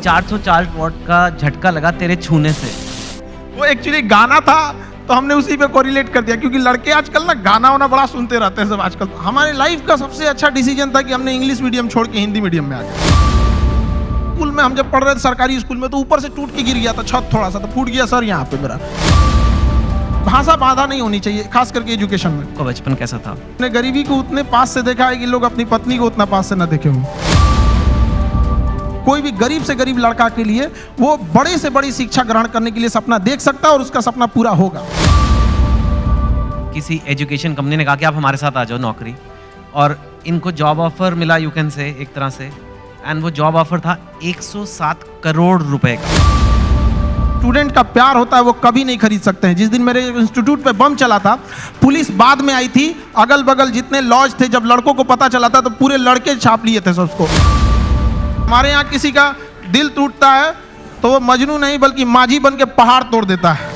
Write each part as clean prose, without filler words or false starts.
404 what का झटका लगा तेरे छूने से। वो एक्चुअली गाना था तो हमने उसी पे कोरिलेट कर दिया, क्योंकि लड़के आजकल ना गाना वाना बड़ा सुनते रहते हैं सब आजकल। हमारे लाइफ का सबसे अच्छा डिसीजन था कि हमने इंग्लिश मीडियम छोड़ के हिंदी मीडियम में आ गए। स्कूल में हम जब पढ़ रहे थे सरकारी स्कूल में, तो ऊपर से टूट के गिर गया था छत, थोड़ा सा तो फूट गया सर यहाँ पे मेरा। भाषा बाधा नहीं होनी चाहिए, खास करके एजुकेशन में। तो बचपन कैसा था? मैंने गरीबी को उतने पास से देखा है कि लोग अपनी पत्नी को उतना पास से ना देखे हों। कोई भी गरीब से गरीब लड़का के लिए वो बड़े से बड़ी शिक्षा ग्रहण करने के लिए सपना देख सकता है और उसका सपना पूरा होगा। किसी एजुकेशन कंपनी ने कहा कि आप हमारे साथ आ जाओ नौकरी, और इनको जॉब ऑफर मिला यू कैन से एक तरह से, एंड वो जॉब ऑफर था 107 करोड़ रुपए का। स्टूडेंट का प्यार होता है वो कभी नहीं खरीद सकते हैं। जिस दिन मेरे इंस्टीट्यूट पे बम चला था, पुलिस बाद में आई थी, अगल बगल जितने लॉज थे, जब लड़कों को पता चला था तो पूरे लड़के छाप लिए थे सबको। हमारे यहाँ किसी का दिल टूटता है तो वो मजनू नहीं बल्कि माझी बन के पहाड़ तोड़ देता है।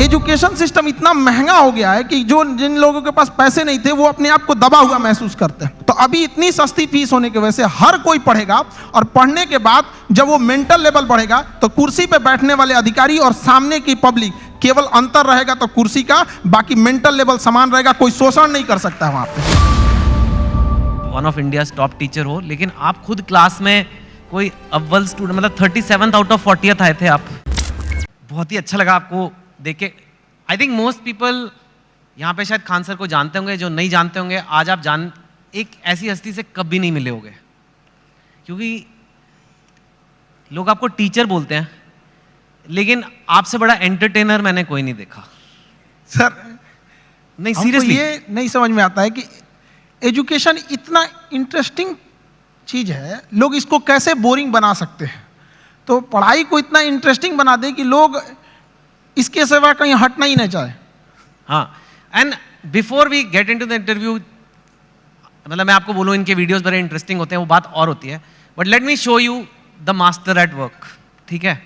एजुकेशन सिस्टम इतना महंगा हो गया है कि जो जिन लोगों के पास पैसे नहीं थे वो अपने आप को दबा हुआ महसूस करते हैं। तो अभी इतनी सस्ती फीस होने की वजह से हर कोई पढ़ेगा, और पढ़ने के बाद जब वो मेंटल लेवल बढ़ेगा तो कुर्सी पे बैठने वाले अधिकारी और सामने की पब्लिक, केवल अंतर रहेगा तो कुर्सी का, बाकी मेंटल लेवल समान रहेगा। कोई शोषण नहीं कर सकता वहां पे। One of India top teacher हो, लेकिन आप खुद क्लास में कोई अव्वल स्टूडेंट, मतलब 37th आउट ऑफ 40th आए थे आप। बहुत ही अच्छा लगा आपको देख के। आई थिंक मोस्ट पीपल यहाँ पे शायद खान सर को जानते होंगे, जो नहीं जानते होंगे आज आप जान, एक ऐसी हस्ती से कभी नहीं मिले होंगे, क्योंकि लोग आपको टीचर बोलते हैं, लेकिन आपसे बड़ा एंटरटेनर मैंने कोई नहीं देखा सर। नहीं सीरियसली, ये नहीं समझ में आता है कि एजुकेशन इतना इंटरेस्टिंग चीज है, लोग इसको कैसे बोरिंग बना सकते हैं। तो पढ़ाई को इतना इंटरेस्टिंग बना दे कि लोग इसके सिवा कहीं हटना ही नहीं चाहे। हाँ, and before we get into the interview, मतलब मैं आपको बोलूँ इनके वीडियोस बड़े इंटरेस्टिंग होते हैं, वो बात और होती है, but let me show you the master at work. ठीक है,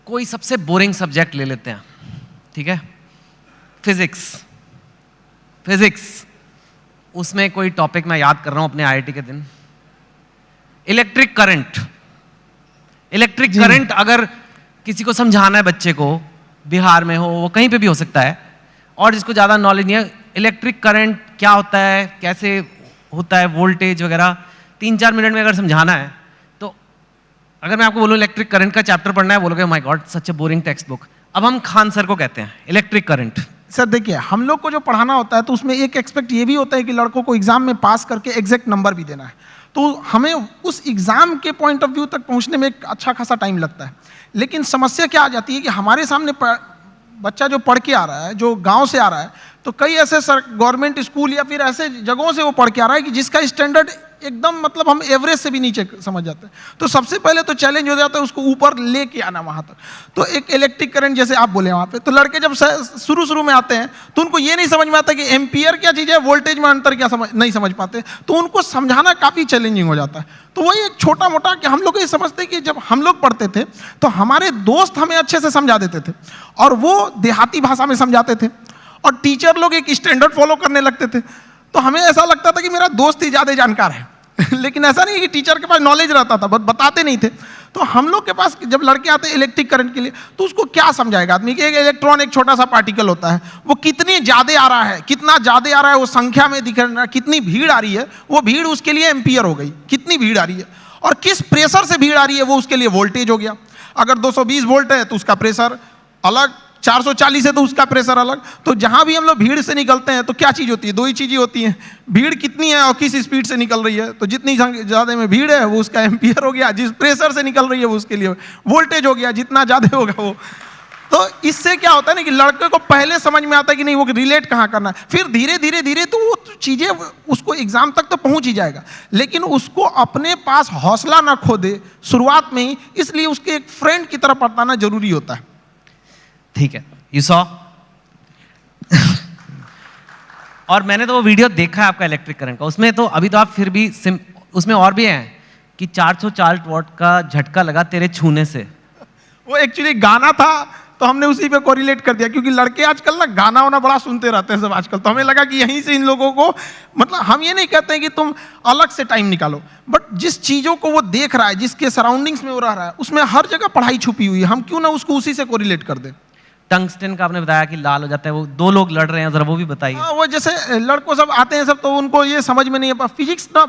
कोई सबसे बोरिंग सब्जेक्ट ले लेते हैं, ठीक है, फिजिक्स, उसमें कोई टॉपिक मैं याद कर रहा हूं अपने आईआईटी के दिन, इलेक्ट्रिक करंट अगर किसी को समझाना है बच्चे को, बिहार में हो, वो कहीं पे भी हो सकता है, और जिसको ज़्यादा नॉलेज नहीं है, इलेक्ट्रिक करंट क्या होता है, कैसे होता है, वोल्टेज वगैरह 3-4 मिनट में अगर समझाना है, तो अगर मैं आपको बोलूँ इलेक्ट्रिक करंट का चैप्टर पढ़ना है, बोलोगे my God such A boring text book. अब हम खान सर को कहते हैं इलेक्ट्रिक करंट। सर देखिए, हम लोग को जो पढ़ाना होता है तो उसमें एक एक्सपेक्ट ये भी होता है कि लड़कों को एग्जाम में पास करके एग्जैक्ट नंबर भी देना है। तो हमें उस एग्जाम के पॉइंट ऑफ व्यू तक पहुंचने में एक अच्छा खासा टाइम लगता है। लेकिन समस्या क्या आ जाती है कि हमारे सामने बच्चा जो पढ़ के आ रहा है, जो गांव से आ रहा है, तो कई ऐसे गवर्नमेंट स्कूल या फिर ऐसे जगहों से वो पढ़ के आ रहा है कि जिसका स्टैंडर्ड एकदम, मतलब हम एवरेज से भी नीचे समझ जाते हैं। तो सबसे पहले तो चैलेंज हो जाता है उसको ऊपर लेके आना वहाँ तक। तो एक इलेक्ट्रिक करंट जैसे आप बोले वहाँ पे, तो लड़के जब शुरू में आते हैं तो उनको ये नहीं समझ में आता कि एम्पियर क्या चीज़ है, वोल्टेज में अंतर क्या नहीं समझ पाते, तो उनको समझाना काफ़ी चैलेंजिंग हो जाता है। तो वही एक छोटा मोटा कि हम लोग ये समझते कि जब हम लोग पढ़ते थे तो हमारे दोस्त हमें अच्छे से समझा देते थे, और वो देहाती भाषा में समझाते थे, और टीचर लोग एक स्टैंडर्ड फॉलो करने लगते थे। तो हमें ऐसा लगता था कि मेरा दोस्त ही ज़्यादा जानकार है। लेकिन ऐसा नहीं कि टीचर के पास नॉलेज रहता था, बट बताते नहीं थे। तो हम लोग के पास जब लड़के आते हैं इलेक्ट्रिक करंट के लिए, तो उसको क्या समझाएगा आदमी कि एक इलेक्ट्रॉन एक छोटा सा पार्टिकल होता है, वो कितनी ज़्यादा आ रहा है, कितना ज़्यादा आ रहा है, वो संख्या में दिख रहा है, कितनी भीड़ आ रही है, वो भीड़ उसके लिए एम्पियर हो गई, कितनी भीड़ आ रही है, और किस प्रेशर से भीड़ आ रही है वो उसके लिए वोल्टेज हो गया। अगर 220 वोल्ट है तो उसका प्रेशर अलग, 440 है तो उसका प्रेशर अलग। तो जहां भी हम लोग भीड़ से निकलते हैं तो क्या चीज़ होती है, दो ही चीज़ें होती हैं, भीड़ कितनी है और किस स्पीड से निकल रही है। तो जितनी ज़्यादा में भीड़ है वो उसका एम्पियर हो गया, जिस प्रेशर से निकल रही है वो उसके लिए वोल्टेज हो गया, जितना ज़्यादा होगा वो। तो इससे क्या होता है ना कि लड़के को पहले समझ में आता है कि नहीं वो रिलेट कहाँ करना है, फिर धीरे धीरे तो वो चीज़ें उसको एग्जाम तक तो पहुँच ही जाएगा, लेकिन उसको अपने पास हौसला ना खो दे शुरुआत में ही, इसलिए उसके एक फ्रेंड की तरह बताना जरूरी होता है। ठीक है, यू सॉ और मैंने तो वो वीडियो देखा है आपका इलेक्ट्रिक करंट का, उसमें तो अभी तो आप फिर भी उसमें और भी हैं कि 404 वॉट का झटका लगा तेरे छूने से। वो एक्चुअली गाना था तो हमने उसी पे कोरिलेट कर दिया, क्योंकि लड़के आजकल ना गाना वाना बड़ा सुनते रहते हैं सब आजकल, तो हमें लगा कि यहीं से इन लोगों को, मतलब हम ये नहीं कहते हैं कि तुम अलग से टाइम निकालो, बट जिस चीज़ों को वो देख रहा है, जिसके सराउंडिंग्स में वो रह रहा है, उसमें हर जगह पढ़ाई छुपी हुई है, हम क्यों ना उसको उसी से कोरिलेट कर दें। टंगस्टन का आपने बताया कि लाल हो जाता है, वो 2 लोग लड़ रहे हैं, जरा वो भी बताइए। वो जैसे लड़कों सब आते हैं सब, तो उनको ये समझ में नहीं है फिजिक्स ना,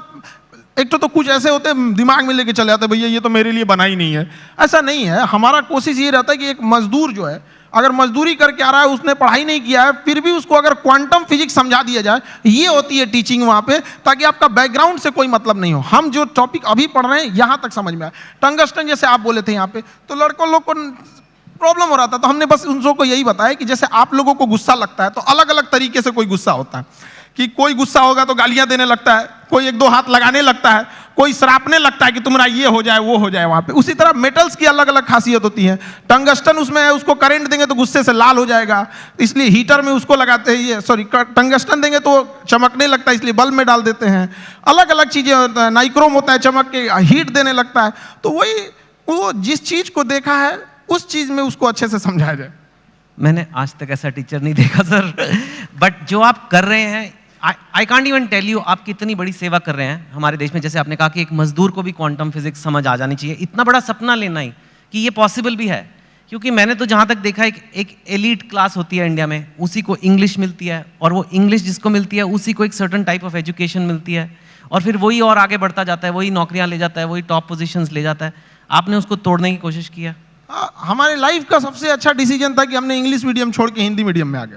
एक तो कुछ ऐसे होते हैं दिमाग में लेके चले जाते हैं, भैया ये तो मेरे लिए बना ही नहीं है। ऐसा नहीं है, हमारा कोशिश ये रहता है कि एक मजदूर जो है, अगर मजदूरी करके आ रहा है, उसने पढ़ाई नहीं किया है, फिर भी उसको अगर क्वांटम फिजिक्स समझा दिया जाए, ये होती है टीचिंग वहाँ पे, ताकि आपका बैकग्राउंड से कोई मतलब नहीं हो, हम जो टॉपिक अभी पढ़ रहे हैं यहाँ तक समझ में आए। टंगस्टन जैसे आप बोले थे यहाँ पे, तो लड़कों लोग को प्रॉब्लम हो रहा था, तो हमने बस उन लोगों को यही बताया कि जैसे आप लोगों को गुस्सा लगता है, तो अलग अलग तरीके से कोई गुस्सा होता है, कि कोई गुस्सा होगा तो गालियां देने लगता है, कोई 1-2 हाथ लगाने लगता है, कोई सरापने लगता है कि तुम्हारा ये हो जाए वो हो जाए वहां पे। उसी तरह मेटल्स की अलग अलग खासियत होती है। टंगस्टन उसमें है, उसको करंट देंगे तो गुस्से से लाल हो जाएगा, इसलिए हीटर में उसको लगाते हैं, ये सॉरी टंगस्टन देंगे तो चमकने लगता है, इसलिए बल्ब में डाल देते हैं। अलग अलग चीजें होता है, नाइक्रोम होता है, चमक के हीट देने लगता है। तो वही वो जिस चीज को देखा है उस चीज में उसको अच्छे से समझाया जाए। मैंने आज तक ऐसा टीचर नहीं देखा सर, बट जो आप कर रहे हैं, I can't even tell you, आप कितनी बड़ी सेवा कर रहे हैं हमारे देश में। जैसे आपने कहा कि एक मजदूर को भी क्वांटम फिजिक्स समझ आ जानी चाहिए, इतना बड़ा सपना लेना ही कि ये पॉसिबल भी है। क्योंकि मैंने तो जहाँ तक देखा, एक एलीट क्लास होती है इंडिया में, उसी को इंग्लिश मिलती है, और वो इंग्लिश जिसको मिलती है उसी को एक सर्टन टाइप ऑफ एजुकेशन मिलती है, और फिर वही और आगे बढ़ता जाता है, वही नौकरियाँ ले जाता है, वही टॉप पोजिशंस ले जाता है। आपने उसको तोड़ने की कोशिश किया? हमारे लाइफ का सबसे अच्छा डिसीजन था कि हमने इंग्लिश मीडियम छोड़ के हिंदी मीडियम में आ गए।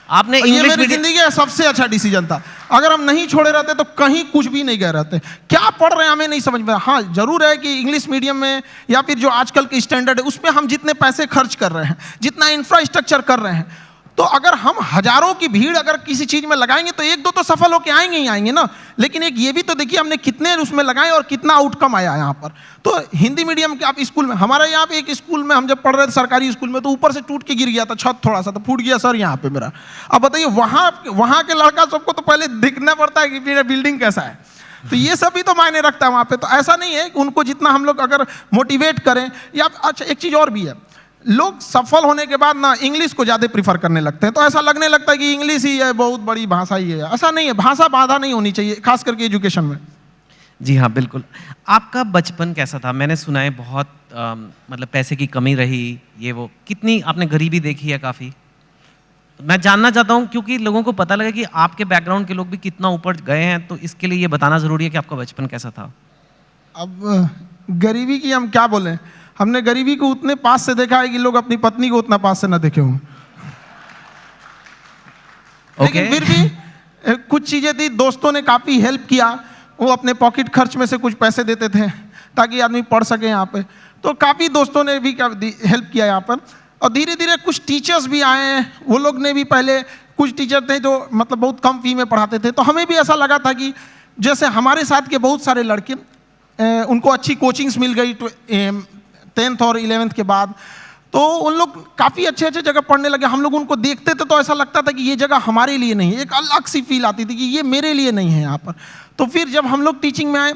आपने ये मेरी जिंदगी का सबसे अच्छा डिसीजन था। अगर हम नहीं छोड़े रहते तो कहीं कुछ भी नहीं गए रहते। क्या पढ़ रहे हैं हमें नहीं समझ में। हाँ जरूर है कि इंग्लिश मीडियम में या फिर जो आजकल की स्टैंडर्ड है उसमें हम जितने पैसे खर्च कर रहे हैं, जितना इंफ्रास्ट्रक्चर कर रहे हैं, तो अगर हम हजारों की भीड़ अगर किसी चीज में लगाएंगे तो 1-2 तो सफल होके आएंगे ही आएंगे ना। लेकिन एक ये भी तो देखिए हमने कितने उसमें लगाए और कितना आउटकम आया यहाँ पर। तो हिंदी मीडियम के आप स्कूल में, हमारे यहाँ पे एक स्कूल में हम जब पढ़ रहे थे सरकारी स्कूल में, तो ऊपर से टूट के गिर गया था छत, थोड़ा सा तो फूट गया सर यहाँ पे मेरा। अब बताइए वहाँ के लड़का सबको तो पहले दिखना पड़ता है कि मेरा बिल्डिंग कैसा है, तो ये सब भी तो मायने रखता है वहाँ पे। तो ऐसा नहीं है कि उनको जितना हम लोग अगर मोटिवेट करें, या अच्छा एक चीज़ और भी है, लोग सफल होने के बाद ना इंग्लिश को ज़्यादा प्रीफर करने लगते हैं। तो ऐसा लगने लगता है कि इंग्लिश ही है, बहुत बड़ी भाषा ही है। ऐसा नहीं है, भाषा बाधा नहीं होनी चाहिए, खास करके एजुकेशन में। जी हाँ बिल्कुल। आपका बचपन कैसा था? मैंने सुना है बहुत मतलब पैसे की कमी रही, ये वो, कितनी आपने गरीबी देखी है काफ़ी। मैं जानना चाहता हूँ क्योंकि लोगों को पता लगे कि आपके बैकग्राउंड के लोग भी कितना ऊपर गए हैं, तो इसके लिए ये बताना ज़रूरी है कि आपका बचपन कैसा था। अब गरीबी की हम क्या बोलें, हमने गरीबी को उतने पास से देखा है कि लोग अपनी पत्नी को उतना पास से ना देखे हों। लेकिन फिर भी कुछ चीज़ें थी, दोस्तों ने काफ़ी हेल्प किया, वो अपने पॉकेट खर्च में से कुछ पैसे देते थे ताकि आदमी पढ़ सके यहाँ पे। तो काफ़ी दोस्तों ने भी हेल्प किया यहाँ पर। और धीरे धीरे कुछ टीचर्स भी आए हैं, वो लोग ने भी, पहले कुछ टीचर थे जो मतलब बहुत कम फी में पढ़ाते थे, तो हमें भी ऐसा लगा था कि जैसे हमारे साथ के बहुत सारे लड़के उनको अच्छी कोचिंग्स मिल गई 10th और 11th के बाद, तो उन लोग काफ़ी अच्छे अच्छे जगह पढ़ने लगे। हम लोग उनको देखते थे तो ऐसा लगता था कि ये जगह हमारे लिए नहीं है, एक अलग सी फील आती थी कि ये मेरे लिए नहीं है यहाँ पर। तो फिर जब हम लोग टीचिंग में आए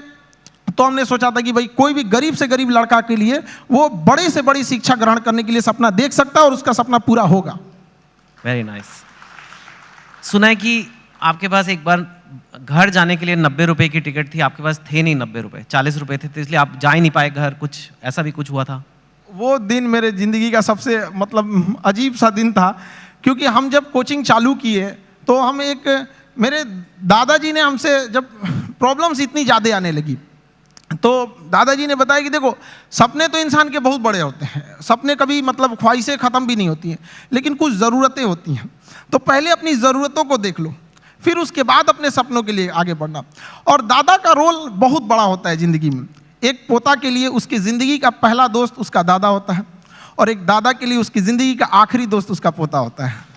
तो हमने सोचा था कि भाई कोई भी गरीब से गरीब लड़का के लिए वो बड़े से बड़ी शिक्षा ग्रहण करने के लिए सपना देख सकता है और उसका सपना पूरा होगा। Very nice. सुना है कि आपके पास एक बार घर जाने के लिए 90 रुपए की टिकट थी, आपके पास थे नहीं 90 रुपए, 40 रुपए थे, तो इसलिए आप जा ही नहीं पाए घर, कुछ ऐसा भी कुछ हुआ था? वो दिन मेरे ज़िंदगी का सबसे मतलब अजीब सा दिन था, क्योंकि हम जब कोचिंग चालू किए तो हम मेरे दादाजी ने हमसे जब प्रॉब्लम्स इतनी ज़्यादा आने लगी, तो दादाजी ने बताया कि देखो सपने तो इंसान के बहुत बड़े होते हैं, सपने कभी मतलब ख्वाहिशें ख़त्म भी नहीं होती हैं, लेकिन कुछ ज़रूरतें होती हैं। तो पहले अपनी ज़रूरतों को देख लो, फिर उसके बाद अपने सपनों के लिए आगे बढ़ना। और दादा का रोल बहुत बड़ा होता है ज़िंदगी में। एक पोता के लिए उसकी ज़िंदगी का पहला दोस्त उसका दादा होता है, और एक दादा के लिए उसकी ज़िंदगी का आखिरी दोस्त उसका पोता होता है।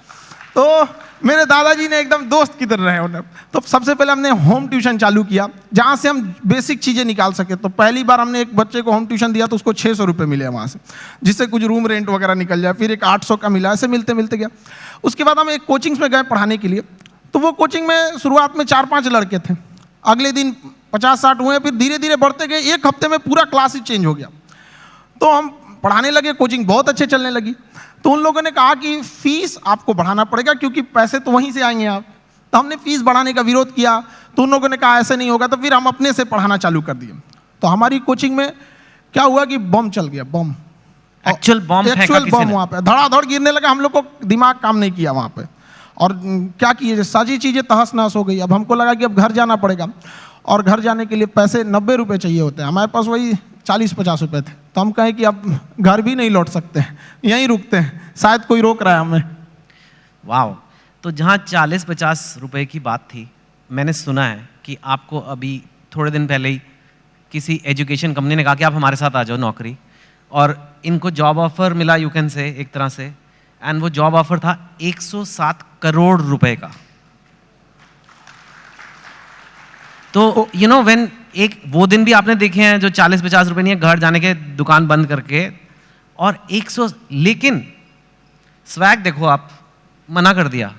तो मेरे दादाजी ने एकदम दोस्त की तरह रहे उन्हें। तो सबसे पहले हमने होम ट्यूशन चालू किया, जहाँ से हम बेसिक चीज़ें निकाल सके। तो पहली बार हमने एक बच्चे को होम ट्यूशन दिया तो उसको 600 रुपये मिले वहाँ से, जिससे कुछ रूम रेंट वगैरह निकल जाए। फिर एक 800 का मिला, ऐसे मिलते मिलते गया। उसके बाद हम एक कोचिंग्स में गए पढ़ाने के लिए, तो वो कोचिंग में शुरुआत में 4-5 लड़के थे, अगले दिन 50-60 हुए, फिर धीरे धीरे बढ़ते गए। एक हफ्ते में पूरा क्लास ही चेंज हो गया। तो हम पढ़ाने लगे, कोचिंग बहुत अच्छे चलने लगी। तो उन लोगों ने कहा कि फीस आपको बढ़ाना पड़ेगा क्योंकि पैसे तो वहीं से आएंगे आप। तो हमने फीस बढ़ाने का विरोध किया, तो उन लोगों ने कहा ऐसे नहीं होगा, तो फिर हम अपने से पढ़ाना चालू कर दिए। तो हमारी कोचिंग में क्या हुआ कि बम चल गया, बम, एक्चुअल बम वहाँ पे धड़ाधड़ गिरने लगा। हम लोग को दिमाग काम नहीं किया वहाँ पे, और क्या किए, सारी चीज़ें तहस नहस हो गई। अब हमको लगा कि अब घर जाना पड़ेगा, और घर जाने के लिए पैसे 90 रुपये चाहिए होते हैं, हमारे पास वही 40-50 रुपये थे। तो हम कहें कि अब घर भी नहीं लौट सकते, यहीं रुकते हैं, शायद कोई रोक रहा है हमें। वाह। तो जहाँ 40-50 रुपए की बात थी, मैंने सुना है कि आपको अभी थोड़े दिन पहले ही किसी एजुकेशन कंपनी ने कहा कि आप हमारे साथ आ जाओ नौकरी, और इनको जॉब ऑफर मिला, यू कैन से, एक तरह से, एंड वो जॉब ऑफर था 107 करोड़ रुपए का। तो यू नो व्हेन, एक वो दिन भी आपने देखे हैं जो 40-50 रुपए नहीं है, घर जाने के दुकान बंद करके, और 100, लेकिन स्वैग देखो, आप मना कर दिया।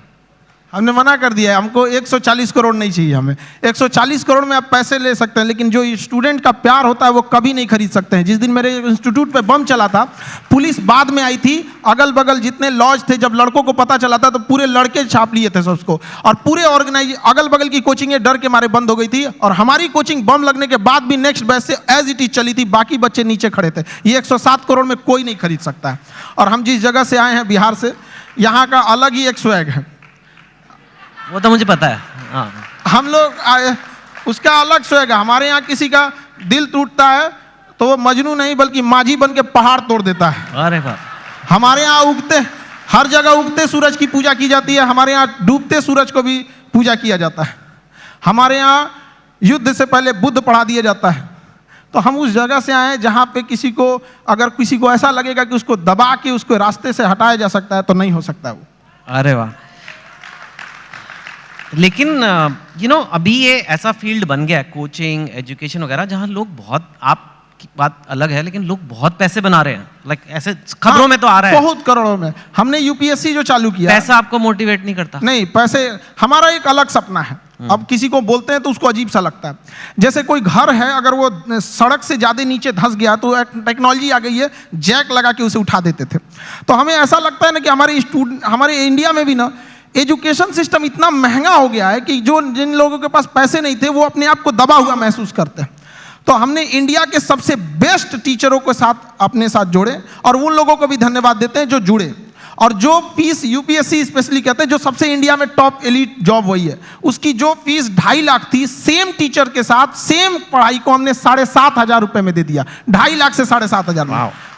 हमने मना कर दिया है, हमको 140 करोड़ नहीं चाहिए। हमें 140 करोड़ में आप पैसे ले सकते हैं, लेकिन जो स्टूडेंट का प्यार होता है वो कभी नहीं खरीद सकते हैं। जिस दिन मेरे इंस्टीट्यूट पे बम चला था, पुलिस बाद में आई थी, अगल बगल जितने लॉज थे, जब लड़कों को पता चला था तो पूरे लड़के छाप लिए थे सबको, और पूरे ऑर्गेनाइज अगल बगल की कोचिंगें डर के मारे बंद हो गई थी। और हमारी कोचिंग बम लगने के बाद भी नेक्स्ट बैच से एज इट इज चली थी, बाकी बच्चे नीचे खड़े थे। ये 107 करोड़ में कोई नहीं खरीद सकता है। और हम जिस जगह से आए हैं, बिहार से, यहाँ का अलग ही एक स्वैग है, वो तो मुझे पता है। हाँ, हम लोग आए, उसका अलग स्वैग है। हमारे यहाँ किसी का दिल टूटता है तो वो मजनू नहीं बल्कि माझी बन के पहाड़ तोड़ देता है। अरे बाप। हमारे यहाँ उगते, हर जगह उगते सूरज की पूजा की जाती है, हमारे यहाँ डूबते सूरज को भी पूजा किया जाता है। हमारे यहाँ युद्ध से पहले बुद्ध पढ़ा दिया जाता है। तो हम उस जगह से आए जहाँ पे किसी को, अगर किसी को ऐसा लगेगा कि उसको दबा के उसको रास्ते से हटाया जा सकता है, तो नहीं हो सकता है वो। अरे वाह। लेकिन यू नो अभी ये ऐसा फील्ड बन गया है, कोचिंग, एजुकेशन वगैरह, जहाँ लोग बहुत, आपकी बात अलग है, लेकिन लोग बहुत पैसे बना रहे हैं। लाइक ऐसे खबरों में तो आ रहा है बहुत करोड़ों में। हमने यूपीएससी जो चालू किया, पैसा आपको मोटिवेट नहीं करता? नहीं, पैसे हमारा एक अलग सपना है। अब किसी को बोलते हैं तो उसको अजीब सा लगता है। जैसे कोई घर है, अगर वो सड़क से ज्यादा नीचे धंस गया तो एक टेक्नोलॉजी आ गई है, जैक लगा के उसे उठा देते थे। तो हमें ऐसा लगता है ना कि हमारे इंडिया में भी ना एजुकेशन सिस्टम इतना महंगा हो गया है कि जो जिन लोगों के पास पैसे नहीं थे वो अपने आप को दबा हुआ महसूस करते हैं। तो हमने इंडिया के सबसे बेस्ट टीचरों के साथ अपने साथ जोड़े, और उन लोगों को भी धन्यवाद देते हैं जो जुड़े। और जो फीस यूपीएससी स्पेशली कहते हैं, जो सबसे इंडिया में टॉप एलीट जॉब वही है, उसकी जो फीस 2.5 लाख थी, सेम टीचर के साथ सेम पढ़ाई को हमने 7,500 रुपए में दे दिया। 2.5 लाख से 7,500 में।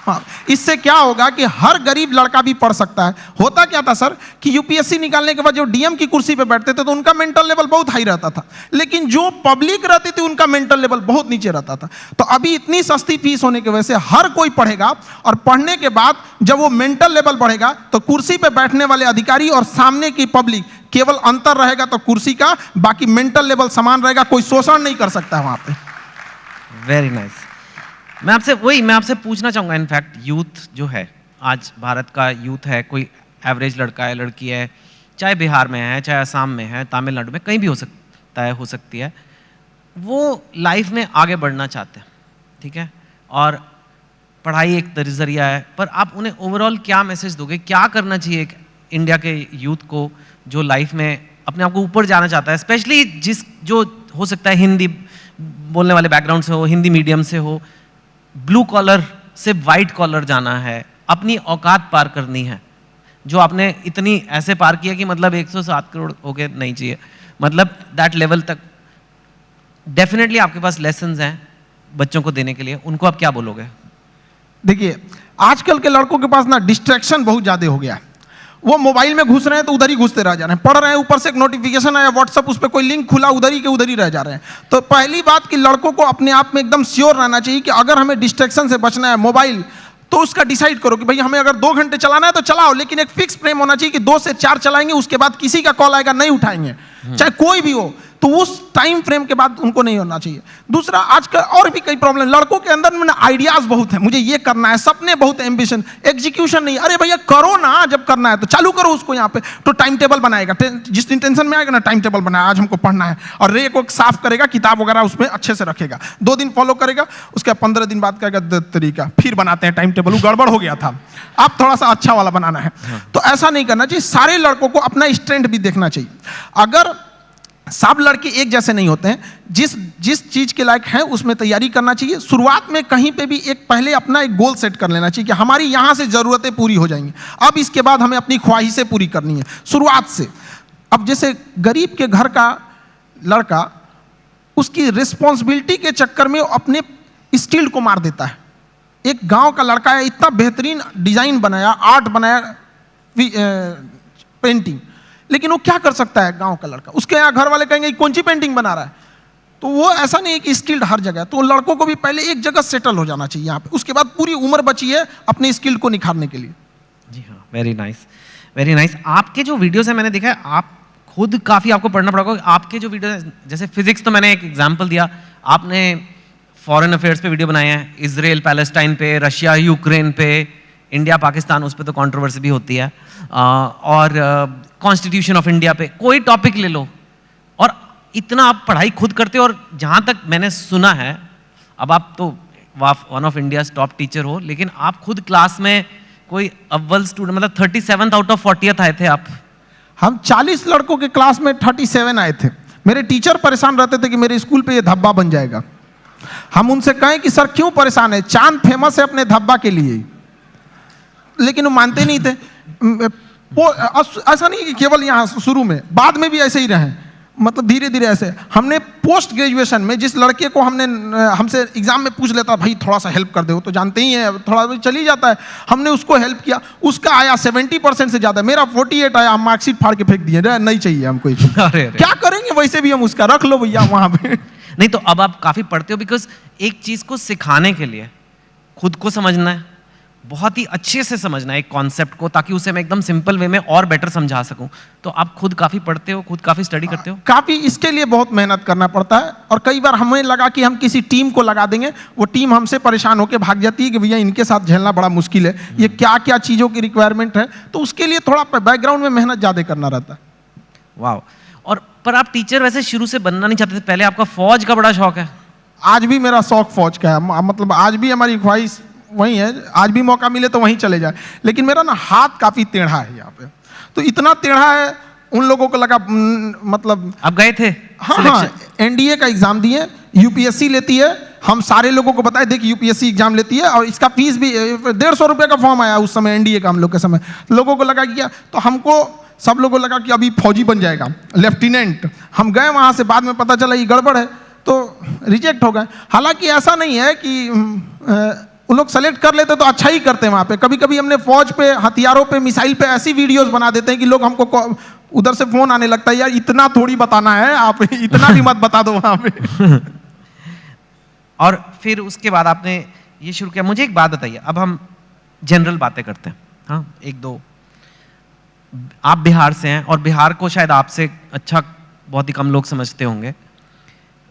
हाँ, इससे क्या होगा कि हर गरीब लड़का भी पढ़ सकता है। होता क्या था सर कि यूपीएससी निकालने के बाद जो डीएम की कुर्सी पे बैठते थे तो उनका मेंटल लेवल बहुत हाई रहता था, लेकिन जो पब्लिक रहती थी उनका मेंटल लेवल बहुत नीचे रहता था। तो अभी इतनी सस्ती फीस होने की वजह से हर कोई पढ़ेगा, और पढ़ने के बाद जब वो मेंटल लेवल बढ़ेगा तो कुर्सी पे बैठने वाले अधिकारी और सामने की पब्लिक, केवल अंतर रहेगा तो कुर्सी का, बाकी मेंटल लेवल समान रहेगा, कोई शोषण नहीं कर सकता वहां पे। Very nice. मैं आपसे पूछना चाहूँगा, इनफैक्ट यूथ जो है, आज भारत का यूथ है, कोई एवरेज लड़का है, लड़की है, चाहे बिहार में है, चाहे असम में है, तमिलनाडु में, कहीं भी हो सकती है, वो लाइफ में आगे बढ़ना चाहते हैं, ठीक है, और पढ़ाई एक जरिया है, पर आप उन्हें ओवरऑल क्या मैसेज दोगे? क्या करना चाहिए एक इंडिया के यूथ को जो लाइफ में अपने आप को ऊपर जाना चाहता है, स्पेशली जो हो सकता है हिंदी बोलने वाले बैकग्राउंड से हो, हिंदी मीडियम से हो, ब्लू कॉलर से वाइट कॉलर जाना है, अपनी औकात पार करनी है, जो आपने इतनी ऐसे पार किया कि मतलब 107 करोड़ हो गए नहीं चाहिए, मतलब दैट लेवल तक डेफिनेटली आपके पास लेसन्स हैं बच्चों को देने के लिए, उनको आप क्या बोलोगे? देखिए, आजकल के लड़कों के पास ना डिस्ट्रैक्शन बहुत ज़्यादा हो गया है। वो मोबाइल में घुस रहे हैं तो उधर ही घुसते रह जा रहे हैं, पढ़ रहे हैं, ऊपर से एक नोटिफिकेशन आया व्हाट्सएप, उस पर कोई लिंक खुला, उधर ही के उधर ही रह जा रहे हैं। तो पहली बात कि लड़कों को अपने आप में एकदम श्योर रहना चाहिए कि अगर हमें डिस्ट्रैक्शन से बचना है, मोबाइल, तो उसका डिसाइड करो कि भाई हमें अगर 2 घंटे चलाना है तो चलाओ, लेकिन एक फिक्स फ्रेम होना चाहिए कि 2 से 4 चलाएंगे, उसके बाद किसी का कॉल आएगा नहीं उठाएंगे, चाहे कोई भी हो। तो उस टाइम फ्रेम के बाद उनको नहीं होना चाहिए। दूसरा, आजकल और भी कई प्रॉब्लम, लड़कों के अंदर में आइडियाज बहुत है, मुझे ये करना है, सपने बहुत है, एम्बिशन, एग्जीक्यूशन नहीं। अरे भैया करो ना, जब करना है तो चालू करो उसको। यहाँ पे तो टाइम टेबल बनाएगा, जिस दिन टेंशन में आएगा ना टाइम टेबल बनाया, आज हमको पढ़ना है, और रे को साफ करेगा, किताब वगैरह उसमें अच्छे से रखेगा, 2 दिन फॉलो करेगा, उसके 15 दिन बाद कहेगा तरीका फिर बनाते हैं टाइम टेबल, वो गड़बड़ हो गया था, आप थोड़ा सा अच्छा वाला बनाना है। तो ऐसा नहीं करना चाहिए। सारे लड़कों को अपना स्ट्रेंथ भी देखना चाहिए। अगर सब लड़के एक जैसे नहीं होते हैं, जिस चीज के लायक हैं उसमें तैयारी करना चाहिए। शुरुआत में कहीं पे भी पहले अपना एक गोल सेट कर लेना चाहिए कि हमारी यहां से जरूरतें पूरी हो जाएंगी, अब इसके बाद हमें अपनी ख्वाहिशें पूरी करनी है शुरुआत से। अब जैसे गरीब के घर का लड़का उसकी रिस्पॉन्सिबिलिटी के चक्कर में अपने स्किल को मार देता है। एक गांव का लड़का है, इतना बेहतरीन डिजाइन बनाया, आर्ट बनाया, पेंटिंग, लेकिन वो क्या कर सकता है गांव का लड़का? उसके यहाँ घर वाले कहेंगे कौन सी पेंटिंग बना रहा है? तो वो ऐसा नहीं है कि स्किल्ड हर जगह। तो लड़कों को भी पहले एक जगह सेटल हो जाना चाहिए यहाँ पे, उसके बाद पूरी उम्र बची है अपने स्किल को निखारने के लिए। जी हाँ, वेरी नाइस, वेरी नाइस। आपके जो वीडियोस है मैंने देखा है, आप खुद काफ़ी आपको पढ़ना पड़ेगा। आपके जो वीडियो है, जैसे फिजिक्स तो मैंने एक एग्जाम्पल दिया, आपने फॉरेन अफेयर्स पे वीडियो बनाए हैं, इजराइल पैलेस्टाइन पे, रशिया यूक्रेन पे, इंडिया पाकिस्तान, उस पर तो कंट्रोवर्सी भी होती है, और कॉन्स्टिट्यूशन ऑफ इंडिया पे, कोई टॉपिक ले लो, और इतना आप पढ़ाई खुद करते हो। और जहाँ तक मैंने सुना है, अब आप तो one of India's top teacher हो, लेकिन आप खुद क्लास में कोई अव्वल स्टूडेंट, मतलब 37 आउट ऑफ 40 आए थे आप। हम 40 लड़कों के क्लास में 37 आए थे। मेरे टीचर परेशान रहते थे कि मेरे स्कूल पे ये धब्बा बन जाएगा। हम उनसे कहें कि सर क्यों परेशान है, चांद फेमस है अपने धब्बा के लिए, लेकिन वो मानते नहीं थे। वो ऐसा नहीं कि केवल यहाँ शुरू में, बाद में भी ऐसे ही रहे, मतलब धीरे धीरे ऐसे। हमने पोस्ट ग्रेजुएशन में जिस लड़के को हमसे एग्जाम में पूछ लेता भाई थोड़ा सा हेल्प कर दो, तो जानते ही हैं थोड़ा चल ही जाता है, हमने उसको हेल्प किया, उसका आया 70% से ज्यादा, मेरा 48 आया, हम मार्कशीट फाड़ के फेंक दिए, नहीं चाहिए हमको। क्या करेंगे, वैसे भी हम उसका रख लो भैया वहां पे। नहीं तो अब आप काफी पढ़ते हो, बिकॉज एक चीज को सिखाने के लिए खुद को समझना है, बहुत ही अच्छे से समझना है एक कॉन्सेप्ट को, ताकि उसे मैं एकदम सिंपल वे में और बेटर समझा सकूं। तो आप खुद काफी पढ़ते हो, खुद काफी स्टडी करते हो? काफी, इसके लिए बहुत मेहनत करना पड़ता है। और कई बार हमें लगा कि हम किसी टीम को लगा देंगे, वो टीम हमसे परेशान होकर भाग जाती है कि भैया इनके साथ झेलना बड़ा मुश्किल है, ये क्या क्या चीजों की रिक्वायरमेंट है, तो उसके लिए थोड़ा बैकग्राउंड में मेहनत ज्यादा करना रहता है। वाह। और पर आप टीचर वैसे शुरू से बनना नहीं चाहते थे, पहले आपका फौज का बड़ा शौक है? आज भी मेरा शौक फौज का है, मतलब आज भी हमारी ख्वाहिश वही है, आज भी मौका मिले तो वहीं चले जाए। लेकिन मेरा ना हाथ काफी टेढ़ा है यहाँ पे, तो इतना टेढ़ा है उन लोगों को लगा, मतलब आप गए थे? हाँ, एनडीए का एग्जाम दिए, यूपीएससी लेती है, हम सारे लोगों को बताए देखिए यूपीएससी एग्जाम लेती है, और इसका फीस भी 150 रुपये का फॉर्म आया उस समय एनडीए का, हम लोग के समय। लोगों को लगा कि क्या, तो हमको सब लोगों को लगा कि अभी फौजी बन जाएगा, लेफ्टिनेंट। हम गए वहाँ से, बाद में पता चला ये गड़बड़ है, तो रिजेक्ट हो गए। हालांकि ऐसा नहीं है कि वो लोग सेलेक्ट कर लेते तो अच्छा ही करते हैं वहाँ पे। कभी कभी हमने फौज पे, हथियारों पे, मिसाइल पे ऐसी वीडियोस बना देते हैं कि लोग हमको उधर से फोन आने लगता है, यार इतना थोड़ी बताना है, आप इतना भी मत बता दो वहाँ पे। और फिर उसके बाद आपने ये शुरू किया। मुझे एक बात बताइए, अब हम जनरल बातें करते हैं, हाँ एक दो। आप बिहार से हैं, और बिहार को शायद आपसे अच्छा बहुत ही कम लोग समझते होंगे।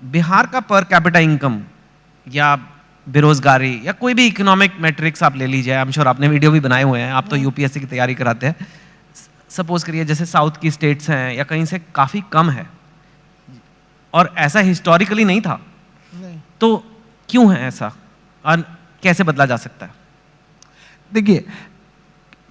बिहार का पर कैपिटा इनकम या बेरोजगारी या कोई भी इकोनॉमिक मैट्रिक्स आप ले लीजिए, आई एम श्योर आपने वीडियो भी बनाए हुए हैं, आप तो यूपीएससी की तैयारी कराते हैं। सपोज करिए जैसे साउथ की स्टेट्स हैं या कहीं से काफ़ी कम है, और ऐसा हिस्टोरिकली नहीं था, तो क्यों है ऐसा और कैसे बदला जा सकता है? देखिए,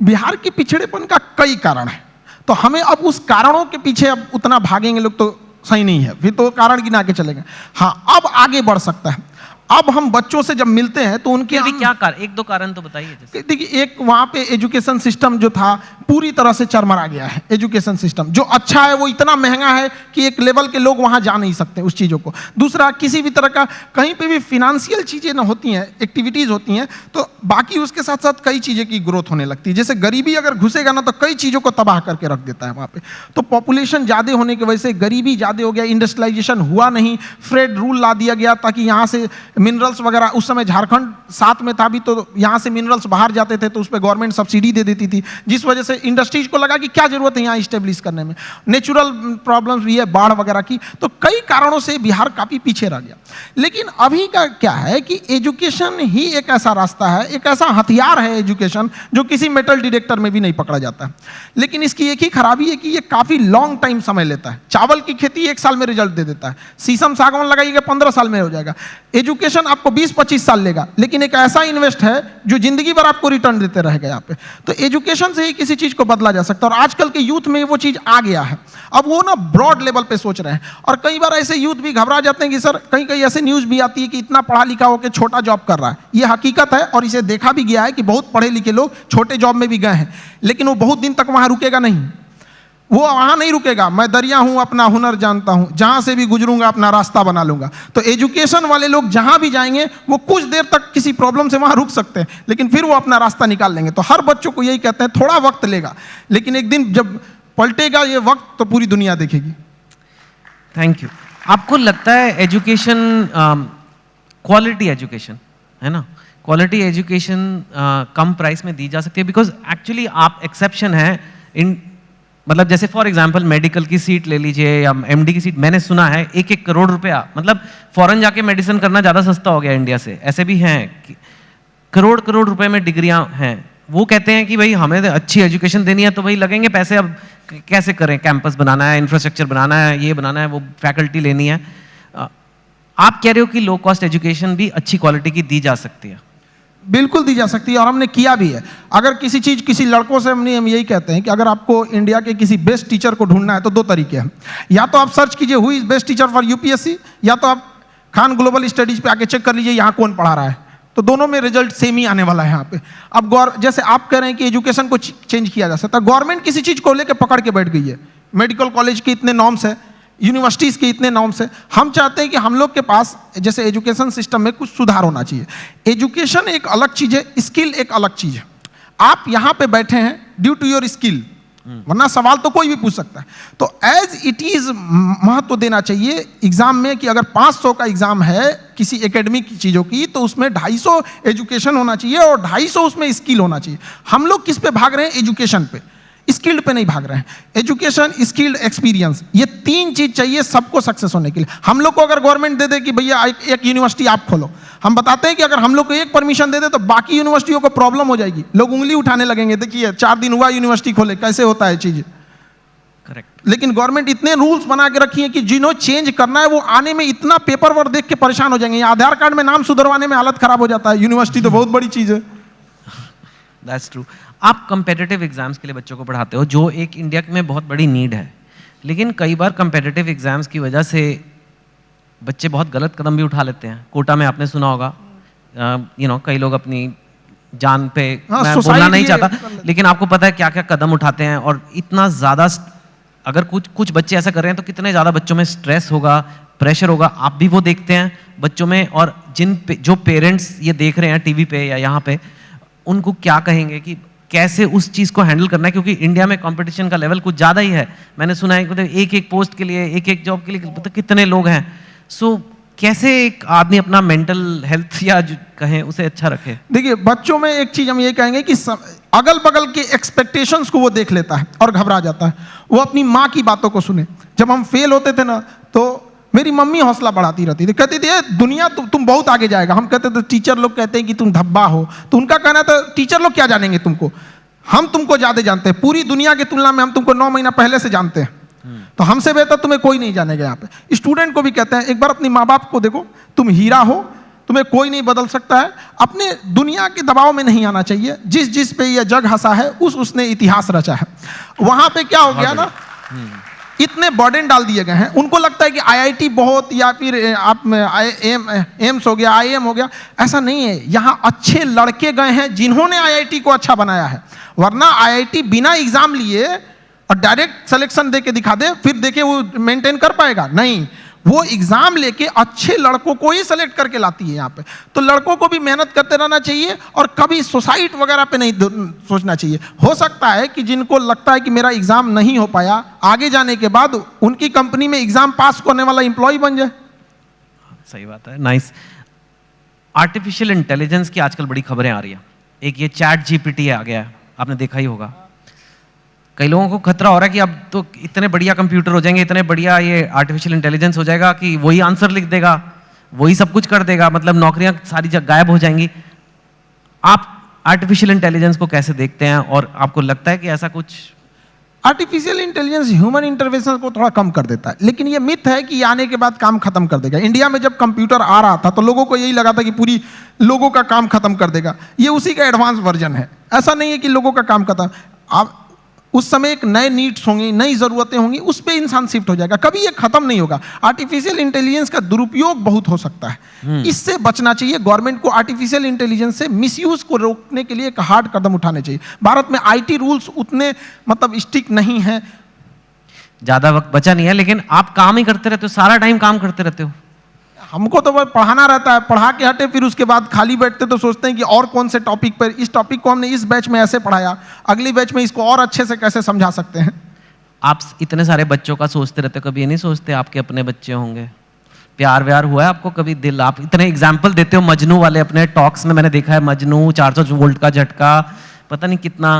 बिहार के पिछड़ेपन का कई कारण है, तो हमें अब उस कारणों के पीछे अब उतना भागेंगे लोग तो सही नहीं है, फिर तो कारण गिना के चलेंगे। हाँ, अब आगे बढ़ सकता है। अब हम बच्चों से जब मिलते हैं तो उनके भी क्या कारण, एक दो कारण तो बताइए। देखिए, एक वहाँ पे एजुकेशन सिस्टम जो था पूरी तरह से चरमरा गया है। एजुकेशन सिस्टम जो अच्छा है वो इतना महंगा है कि एक लेवल के लोग वहाँ जा नहीं सकते उस चीज़ों को। दूसरा, किसी भी तरह का कहीं पे भी फिनेंशियल चीज़ें ना होती हैं, एक्टिविटीज़ होती हैं, तो बाकी उसके साथ साथ कई चीज़ें की ग्रोथ होने लगती है। जैसे गरीबी अगर घुसेगा ना तो कई चीज़ों को तबाह करके रख देता है वहाँ पे। तो पॉपुलेशन ज़्यादा होने की वजह से गरीबी ज़्यादा हो गया, इंडस्ट्रियलाइजेशन हुआ नहीं, फ्रेड रूल ला दिया गया ताकि यहाँ से मिनरल्स वगैरह, उस समय झारखंड साथ में था भी तो यहाँ से मिनरल्स बाहर जाते थे तो उस पर गवर्नमेंट सब्सिडी दे देती थी, जिस वजह से इंडस्ट्रीज को लगा कि क्या जरूरत है यहाँ इस्टेब्लिश करने में। नेचुरल प्रॉब्लम्स भी है, बाढ़ वगैरह की, तो कई कारणों से बिहार काफ़ी पीछे रह गया। लेकिन अभी का क्या है कि एजुकेशन ही एक ऐसा रास्ता है, एक ऐसा हथियार है एजुकेशन, जो किसी मेटल डिटेक्टर में भी नहीं पकड़ा जाता है। लेकिन इसकी एक ही खराबी है कि ये काफ़ी लॉन्ग टाइम समय लेता है। चावल की खेती 1 साल में रिजल्ट दे देता है, शीशम सागवान लगाइएगा 15 साल में हो जाएगा। एजुकेशन आपको 20-25 साल लेगा, लेकिन एक ऐसा इन्वेस्ट है जो जिंदगी भर आपको रिटर्न देते रहेगा यहाँ पे। तो एजुकेशन से ही किसी चीज़ को बदला जा सकता है, और आजकल के यूथ में वो चीज़ आ गया है। अब वो ना ब्रॉड लेवल पे सोच रहे हैं, और कई बार ऐसे यूथ भी घबरा जाते हैं कि सर कहीं कहीं ऐसे न्यूज़ भी आती है कि इतना पढ़ा लिखा होकर छोटा जॉब कर रहा है। ये हकीकत है और इसे देखा भी गया है कि बहुत पढ़े लिखे लोग छोटे जॉब में भी गए हैं, लेकिन वो बहुत दिन तक वहाँ रुकेगा नहीं, वो वहाँ नहीं रुकेगा। मैं दरिया हूँ, अपना हुनर जानता हूँ, जहाँ से भी गुजरूंगा अपना रास्ता बना लूंगा। तो एजुकेशन वाले लोग जहाँ भी जाएंगे वो कुछ देर तक किसी प्रॉब्लम से वहाँ रुक सकते हैं, लेकिन फिर वो अपना रास्ता निकाल लेंगे। तो हर बच्चों को यही कहते हैं, थोड़ा वक्त लेगा, लेकिन एक दिन जब पलटेगा ये वक्त तो पूरी दुनिया देखेगी। Thank you. आपको लगता है एजुकेशन, क्वालिटी एजुकेशन है ना, क्वालिटी एजुकेशन कम प्राइस में दी जा सकती है? बिकॉज एक्चुअली आप एक्सेप्शन है इन, मतलब जैसे फॉर एग्जांपल मेडिकल की सीट ले लीजिए या एमडी की सीट, मैंने सुना है 1-1 करोड़ रुपया, मतलब फॉरेन जाके मेडिसिन करना ज़्यादा सस्ता हो गया इंडिया से। ऐसे भी हैं कि करोड़ रुपए में डिग्रियां हैं। वो कहते हैं कि भाई हमें अच्छी एजुकेशन देनी है तो भाई लगेंगे पैसे, अब कैसे करें, कैंपस बनाना है, इंफ्रास्ट्रक्चर बनाना है, ये बनाना है, वो फैकल्टी लेनी है। आप कह रहे हो कि लो कॉस्ट एजुकेशन भी अच्छी क्वालिटी की दी जा सकती है? बिल्कुल दी जा सकती है, और हमने किया भी है। अगर किसी चीज़, किसी लड़कों से हम यही कहते हैं कि अगर आपको इंडिया के किसी बेस्ट टीचर को ढूंढना है तो 2 तरीके हैं। या तो आप सर्च कीजिए who is best teacher for UPSC, या तो आप खान ग्लोबल स्टडीज पे आके चेक कर लीजिए यहाँ कौन पढ़ा रहा है, तो दोनों में रिजल्ट सेम ही आने वाला है यहाँ पे। अब जैसे आप कह रहे हैं कि एजुकेशन को चेंज किया जा सकता है, गवर्नमेंट किसी चीज़ को लेकर पकड़ के बैठ गई है। मेडिकल कॉलेज के इतने नॉर्म्स है, यूनिवर्सिटीज़ के इतने नॉर्म्स है। हम चाहते हैं कि हम लोग के पास जैसे एजुकेशन सिस्टम में कुछ सुधार होना चाहिए। एजुकेशन एक अलग चीज़ है, स्किल एक अलग चीज़ है। आप यहाँ पे बैठे हैं ड्यू टू योर स्किल, वरना सवाल तो कोई भी पूछ सकता है। तो एज इट इज़ महत्व देना चाहिए एग्जाम में कि अगर 500 का एग्जाम है किसी एकेडमिक चीज़ों की, तो उसमें 250 एजुकेशन होना चाहिए और 250 उसमें स्किल होना चाहिए। हम लोग किस पे भाग रहे हैं? एजुकेशन पे, स्किल्ड पे नहीं भाग रहे हैं। एजुकेशन, स्किल्ड, एक्सपीरियंस, ये 3 चीज चाहिए सबको सक्सेस होने के लिए। हम लोग को अगर गवर्नमेंट दे दे कि भैया एक यूनिवर्सिटी आप खोलो, हम बताते हैं कि अगर हम लोग को एक परमिशन दे दे तो बाकी यूनिवर्सिटियों को प्रॉब्लम हो जाएगी, लोग उंगली उठाने लगेंगे, देखिए 4 दिन हुआ यूनिवर्सिटी खोले, कैसे होता है चीज। करेक्ट। लेकिन गवर्नमेंट इतने रूल्स बना के रखी है कि जिन्हों चेंज करना है वो आने में इतना पेपर वर्क देख के परेशान हो जाएंगे। आधार कार्ड में नाम सुधरवाने में हालत खराब हो जाता है, यूनिवर्सिटी तो बहुत बड़ी चीज है। That's true. आप कंपेटिटिव एग्जाम्स के लिए बच्चों को पढ़ाते हो, जो एक इंडिया में बहुत बड़ी नीड है, लेकिन कई बार कंपेटिटिव एग्जाम्स की वजह से बच्चे बहुत गलत कदम भी उठा लेते हैं। कोटा में आपने सुना होगा, कई लोग अपनी जान पे, मैं बोलना नहीं चाहता, लेकिन आपको पता है क्या क्या कदम उठाते हैं। और इतना ज़्यादा, अगर कुछ बच्चे ऐसा कर रहे हैं तो कितने ज़्यादा बच्चों में स्ट्रेस होगा, प्रेशर होगा। आप भी वो देखते हैं बच्चों में, और जो पेरेंट्स ये देख रहे हैं टीवी पे या यहाँ पे, उनको क्या कहेंगे कि कैसे उस चीज़ को हैंडल करना है? क्योंकि इंडिया में कंपटीशन का लेवल कुछ ज़्यादा ही है। मैंने सुना है मतलब एक पोस्ट के लिए, एक जॉब के लिए मतलब कितने लोग हैं। सो कैसे एक आदमी अपना मेंटल हेल्थ या कहें उसे अच्छा रखे? देखिए, बच्चों में एक चीज़ हम ये कहेंगे कि अगल बगल के एक्सपेक्टेशंस को वो देख लेता है और घबरा जाता है। वो अपनी माँ की बातों को सुने। जब हम फेल होते थे ना, तो मेरी मम्मी हौसला बढ़ाती रहती थी, कहती थी दुनिया तुम बहुत आगे जाएगा। हम कहते थे टीचर लोग कहते हैं कि तुम धब्बा हो, तो उनका कहना था टीचर लोग क्या जानेंगे तुमको, हम तुमको ज़्यादा जानते हैं, पूरी दुनिया की तुलना में हम तुमको 9 महीना पहले से जानते हैं, तो हमसे बेहतर तुम्हें कोई नहीं जानेगा। यहाँ पे स्टूडेंट को भी कहते हैं एक बार अपने माँ बाप को देखो, तुम हीरा हो, तुम्हें कोई नहीं बदल सकता है। अपने दुनिया के दबाव में नहीं आना चाहिए। जिस पे यह जग हंसा है उसने इतिहास रचा है। वहाँ पे क्या हो गया ना, इतने बर्डन डाल दिए गए हैं, उनको लगता है कि आईआईटी बहुत, या फिर आप एम्स हो गया, आईएम हो गया। ऐसा नहीं है, यहाँ अच्छे लड़के गए हैं जिन्होंने आईआईटी को अच्छा बनाया है। वरना आईआईटी बिना एग्जाम लिए और डायरेक्ट सिलेक्शन दे के दिखा दे, फिर देखे वो मेंटेन कर पाएगा? नहीं। वो एग्जाम लेके अच्छे लड़कों को ही सेलेक्ट करके लाती है यहाँ पे। तो लड़कों को भी मेहनत करते रहना चाहिए और कभी सुसाइड वगैरह पे नहीं सोचना चाहिए। हो सकता है कि जिनको लगता है कि मेरा एग्जाम नहीं हो पाया, आगे जाने के बाद उनकी कंपनी में एग्जाम पास करने वाला एम्प्लॉय बन जाए। सही बात है, नाइस। आर्टिफिशियल इंटेलिजेंस की आजकल बड़ी खबरें आ रही है। एक ये चैट जीपीटी आ गया है, आपने देखा ही होगा। कई लोगों को खतरा हो रहा है कि अब तो इतने बढ़िया कंप्यूटर हो जाएंगे, इतने बढ़िया ये आर्टिफिशियल इंटेलिजेंस हो जाएगा कि वही आंसर लिख देगा, वही सब कुछ कर देगा, मतलब नौकरियां सारी जगह गायब हो जाएंगी। आप आर्टिफिशियल इंटेलिजेंस को कैसे देखते हैं और आपको लगता है कि ऐसा कुछ? आर्टिफिशियल इंटेलिजेंस ह्यूमन इंटरवेंशन को थोड़ा कम कर देता है, लेकिन ये मिथ है कि आने के बाद काम खत्म कर देगा। इंडिया में जब कंप्यूटर आ रहा था तो लोगों को यही लगा था कि पूरी लोगों का काम खत्म कर देगा। ये उसी का एडवांस वर्जन है। ऐसा नहीं है कि लोगों का काम खत्म। आप उस समय एक नए नीड्स होंगी, नई ज़रूरतें होंगी, उस पर इंसान शिफ्ट हो जाएगा, कभी ये खत्म नहीं होगा। आर्टिफिशियल इंटेलिजेंस का दुरुपयोग बहुत हो सकता है, इससे बचना चाहिए। गवर्नमेंट को आर्टिफिशियल इंटेलिजेंस से मिसयूज को रोकने के लिए एक हार्ड कदम उठाने चाहिए। भारत में आईटी रूल्स उतने मतलब स्ट्रिक्ट नहीं है। ज़्यादा वक्त बचा नहीं है, लेकिन आप काम ही करते रहते हो, सारा टाइम काम करते रहते हो। हमको तो बस पढ़ाना रहता है, पढ़ा के हटे फिर उसके बाद खाली बैठते तो सोचते हैं कि और कौन से टॉपिक पर, इस टॉपिक को हमने इस बैच में ऐसे पढ़ाया, अगली बैच में इसको और अच्छे से कैसे समझा सकते हैं। आप इतने सारे बच्चों का सोचते रहते हो, कभी ये नहीं सोचते आपके अपने बच्चे होंगे? प्यार व्यार हुआ है आपको कभी? दिल, आप इतने एग्जाम्पल देते हो मजनू वाले अपने टॉक्स में, मैंने देखा है मजनू 400 वोल्ट का झटका, पता नहीं कितना।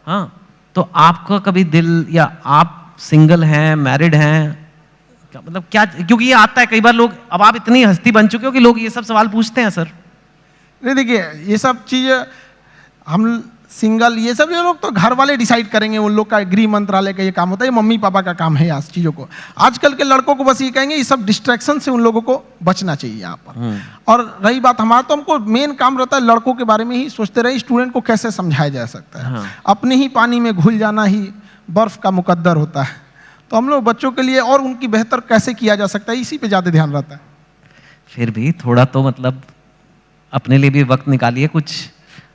हाँ, तो आपका कभी दिल, या आप सिंगल हैं, मैरिड हैं, मतलब क्या? क्योंकि ये आता है कई बार लोग, अब आप इतनी हस्ती बन चुके हो कि लोग ये सब सवाल पूछते हैं सर। नहीं देखिए, ये सब चीज़ हम सिंगल, ये सब लोग तो घर वाले डिसाइड करेंगे, उन लोग का गृह मंत्रालय का ये काम होता है, ये मम्मी पापा का काम है आज चीज़ों को। आजकल के लड़कों को बस ये कहेंगे, ये सब डिस्ट्रैक्शन से उन लोगों को बचना चाहिए यहाँ पर। और रही बात हमारा, तो हमको मेन काम रहता है लड़कों के बारे में ही सोचते रहे, स्टूडेंट को कैसे समझाया जा सकता है। अपने ही पानी में घुल जाना ही बर्फ का मुकद्दर होता है। तो हम लोग बच्चों के लिए और उनकी बेहतर कैसे किया जा सकता है, इसी पे ज़्यादा ध्यान रहता है। फिर भी थोड़ा तो मतलब अपने लिए भी वक्त निकालिए कुछ।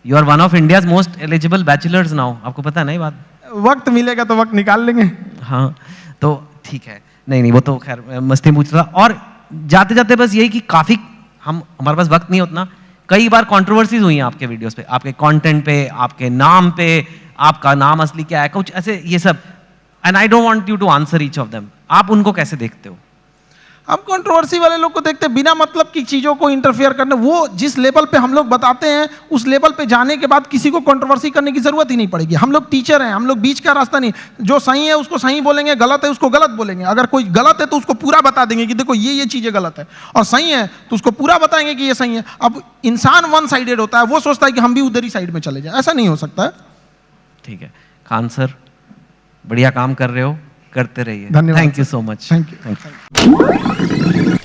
You are one of India's most eligible bachelors now, आपको पता है ना ये बात? वक्त मिलेगा तो वक्त निकाल लेंगे। हाँ, तो ठीक है। नहीं, वो तो खैर मस्ती पूछ रहा। और जाते जाते बस यही कि काफ़ी हमारे पास वक्त नहीं उतना, कई बार कंट्रोवर्सीज हुई हैं आपके वीडियोस पे, आपके कंटेंट पे, आपके नाम पे, आपका नाम असली क्या है, कुछ ऐसे ये सब। And I don't want you to answer each of them. आप उनको कैसे देखते हो? हम कंट्रोवर्सी वाले लोग को देखते हैं, बिना मतलब की चीज़ों को इंटरफेयर करने। वो जिस लेवल पे हम लोग बताते हैं, उस लेवल पे जाने के बाद किसी को कंट्रोवर्सी करने की जरूरत ही नहीं पड़ेगी। हम लोग टीचर हैं, हम लोग बीच का रास्ता नहीं। जो सही है उसको सही बोलेंगे, गलत है उसको गलत बोलेंगे। अगर कोई गलत है तो उसको पूरा बता देंगे कि देखो ये चीज़ें गलत है, और सही है तो उसको पूरा बताएंगे कि ये सही है। अब इंसान वन साइडेड होता है, वो सोचता है कि हम भी उधर ही साइड में चले जाए, ऐसा नहीं हो सकता है। ठीक है खान सर, बढ़िया काम कर रहे हो, करते रहिए। धन्यवाद। Thank you so much. Thank you.